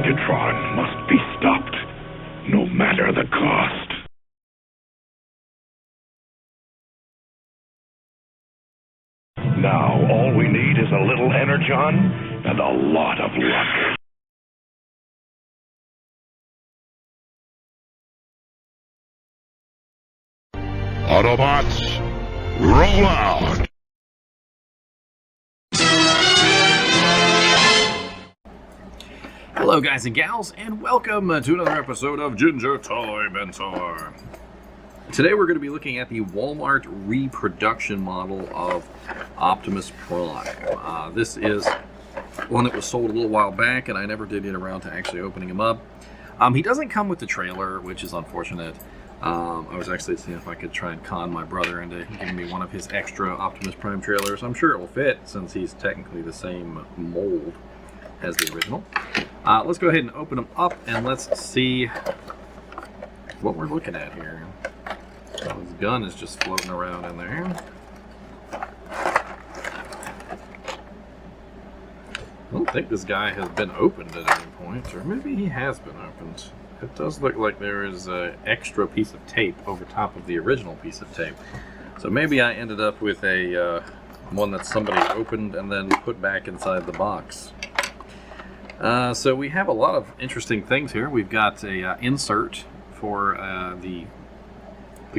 Megatron must be stopped, no matter the cost. Now, all we need is a little energon and a lot of luck. Autobots, roll out! Hello guys and gals, and welcome to another episode of Ginger Toy Mentor. Today we're going to be looking at the Walmart reproduction model of Optimus Prime. This is one that was sold a little while back, and I never did get around to actually opening him up. He doesn't come with the trailer, which is unfortunate. I was actually seeing if I could try and con my brother into giving me one of his extra Optimus Prime trailers. I'm sure it will fit, since he's technically the same mold as the original. Let's go ahead and open them up, and let's see what we're looking at here. So his gun is just floating around in there. I don't think this guy has been opened at any point, or maybe he has been opened. It does look like there is an extra piece of tape over top of the original piece of tape. So maybe I ended up with a one that somebody opened and then put back inside the box. So we have a lot of interesting things here. We've got a insert for the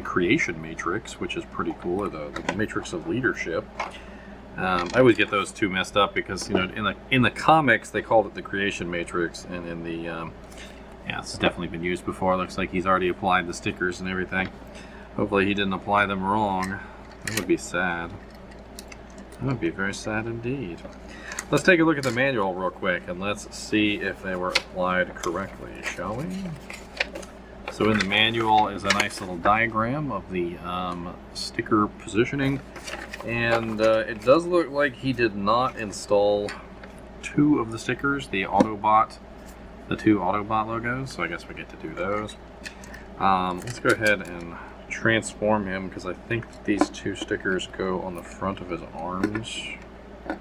creation matrix, which is pretty cool, or the matrix of leadership. I always get those two messed up because, you know, in the comics they called it the creation matrix, and in the yeah, this has definitely been used before. Looks like he's already applied the stickers and everything. Hopefully he didn't apply them wrong. That would be sad. That would be very sad indeed. Let's take a look at the manual real quick, and let's see if they were applied correctly, shall we? So in the manual is a nice little diagram of the sticker positioning, and it does look like he did not install two of the stickers, the two Autobot logos, so I guess we get to do those. Let's go ahead and transform him, because I think these two stickers go on the front of his arms. I'm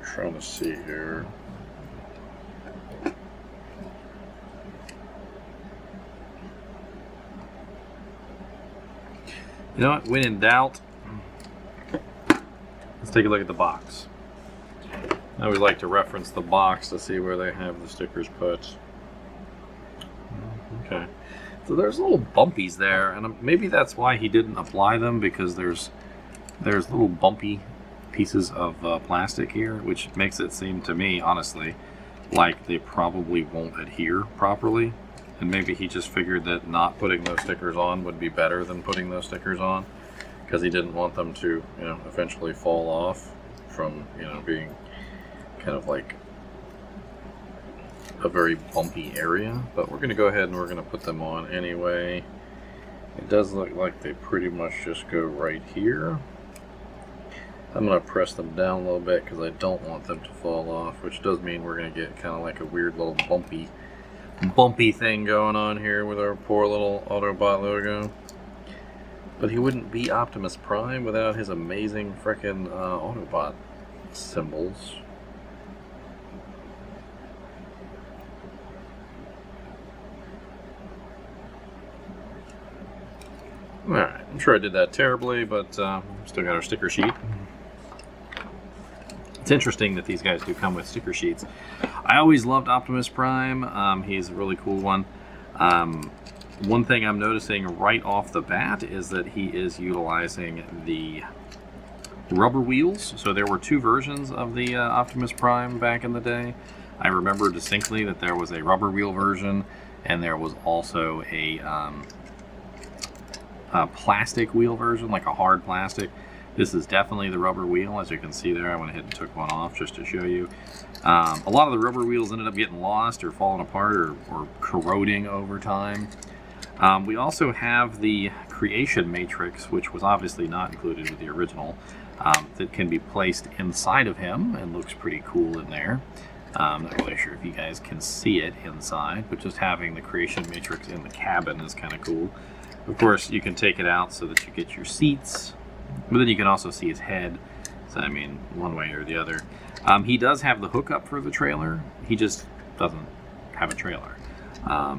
trying to see here. You know what? When in doubt, let's take a look at the box. I always like to reference the box to see where they have the stickers put. Okay. So there's little bumpies there, and maybe that's why he didn't apply them, because there's little bumpy pieces of plastic here, which makes it seem to me, honestly, like they probably won't adhere properly. And maybe he just figured that not putting those stickers on would be better than putting those stickers on, because he didn't want them to, you know, eventually fall off from, you know, being kind of like a very bumpy area. But we're going to go ahead and we're going to put them on anyway. It does look like they pretty much just go right here. I'm going to press them down a little bit because I don't want them to fall off, which does mean we're going to get kind of like a weird little bumpy thing going on here with our poor little Autobot logo. But he wouldn't be Optimus Prime without his amazing frickin' Autobot symbols. Alright, I'm sure I did that terribly, but still got our sticker sheet. It's interesting that these guys do come with sticker sheets. I always loved Optimus Prime. He's a really cool one. One thing I'm noticing right off the bat is that he is utilizing the rubber wheels. So there were two versions of the Optimus Prime back in the day. I remember distinctly that there was a rubber wheel version, and there was also a plastic wheel version, like a hard plastic. This is definitely the rubber wheel. As you can see there, I went ahead and took one off just to show you. A lot of the rubber wheels ended up getting lost or falling apart or corroding over time. We also have the creation matrix, which was obviously not included with the original, that can be placed inside of him and looks pretty cool in there. I'm not really sure if you guys can see it inside, but just having the creation matrix in the cabin is kind of cool. Of course, you can take it out so that you get your seats, but then you can also see his head. So, I mean, one way or the other. He does have the hookup for the trailer. He just doesn't have a trailer.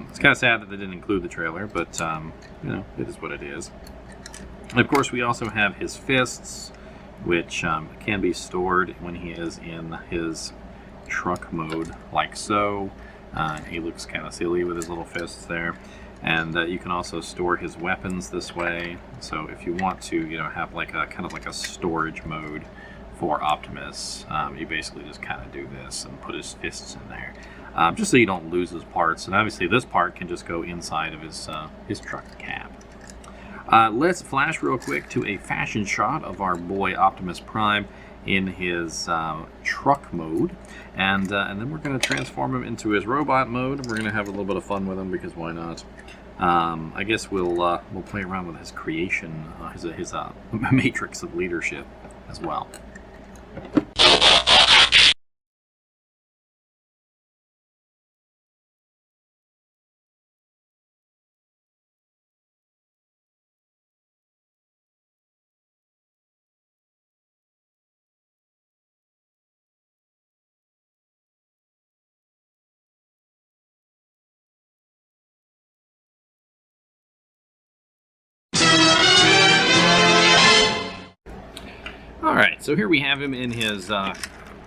It's kind of sad that they didn't include the trailer, but you know, it is what it is. And of course, we also have his fists, which can be stored when he is in his truck mode, like so. He looks kind of silly with his little fists there. And you can also store his weapons this way. So if you want to, you know, have like a kind of like a storage mode for Optimus, you basically just kind of do this and put his fists in there, just so you don't lose his parts. And obviously, this part can just go inside of his truck cab. Let's flash real quick to a fashion shot of our boy Optimus Prime in his truck mode, and then we're going to transform him into his robot mode. We're going to have a little bit of fun with him because why not? I guess we'll play around with his creation, his matrix of leadership as well. Alright, so here we have him in his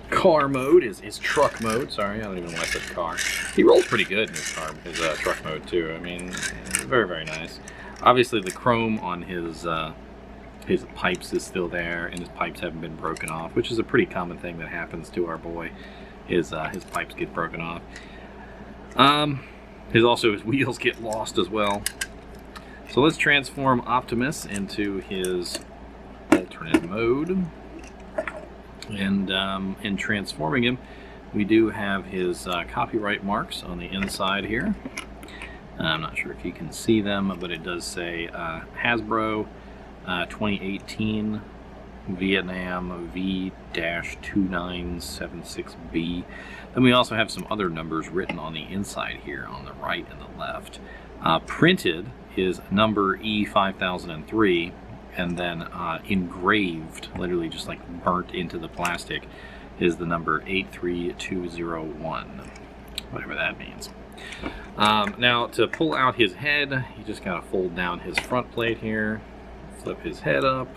car mode, his truck mode. Sorry, I don't even know why I said car. He rolls pretty good in his truck mode too. I mean, very, very nice. Obviously the chrome on his pipes is still there, and his pipes haven't been broken off, which is a pretty common thing that happens to our boy. His pipes get broken off. His wheels get lost as well. So let's transform Optimus into his alternate mode, and in transforming him, we do have his copyright marks on the inside here. I'm not sure if you can see them, but it does say Hasbro 2018 Vietnam V-2976B. Then we also have some other numbers written on the inside here on the right and the left. Printed is number E5003, and then engraved, literally just like burnt into the plastic, is the number 83201, whatever that means. Now, to pull out his head, you just gotta fold down his front plate here, flip his head up,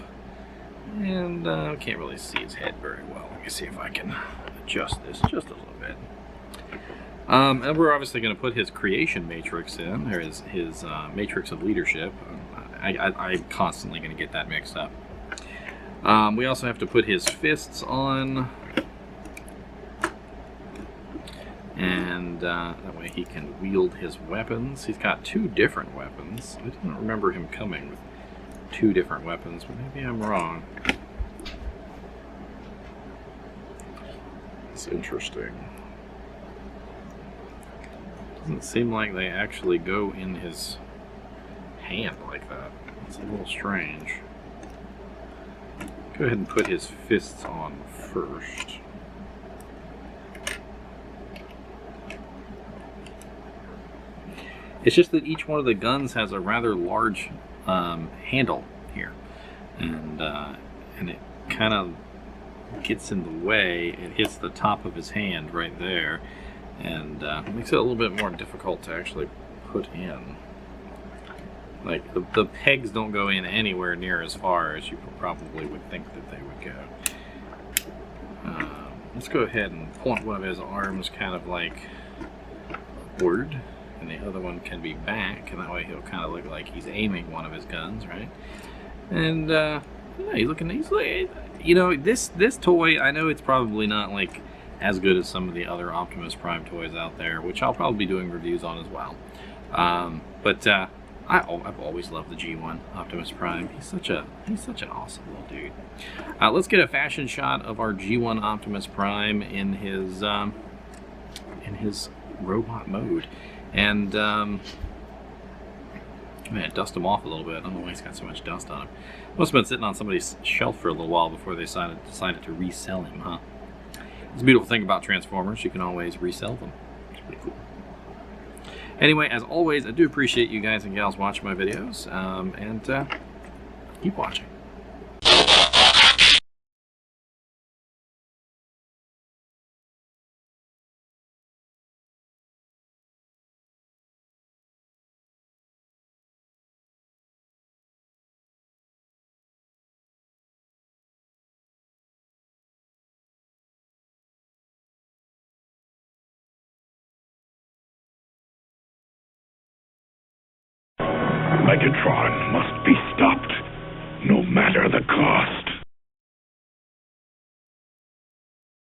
and can't really see his head very well. Let me see if I can adjust this just a little bit. And we're obviously going to put his creation matrix in, or his matrix of leadership. I'm constantly going to get that mixed up. We also have to put his fists on, and that way he can wield his weapons. He's got two different weapons. I didn't remember him coming with two different weapons, but maybe I'm wrong. It's interesting. Doesn't seem like they actually go in his hand like that. It's a little strange. Go ahead and put his fists on first. It's just that each one of the guns has a rather large handle here, and it kind of gets in the way. It hits the top of his hand right there, and it makes it a little bit more difficult to actually put in. Like, the pegs don't go in anywhere near as far as you probably would think that they would go. Let's go ahead and point one of his arms kind of like upward, and the other one can be back, and that way he'll kind of look like he's aiming one of his guns, right? And yeah, he's looking, you know, this toy, I know it's probably not like as good as some of the other Optimus Prime toys out there, which I'll probably be doing reviews on as well. But I've always loved the G1 Optimus Prime. He's such an awesome little dude. Let's get a fashion shot of our G1 Optimus Prime in his robot mode. And I'm gonna dust him off a little bit. I don't know why he's got so much dust on him. Must have been sitting on somebody's shelf for a little while before they decided to resell him, huh? It's a beautiful thing about Transformers. You can always resell them. It's pretty cool. Anyway, as always, I do appreciate you guys and gals watching my videos, and keep watching. Megatron must be stopped, no matter the cost.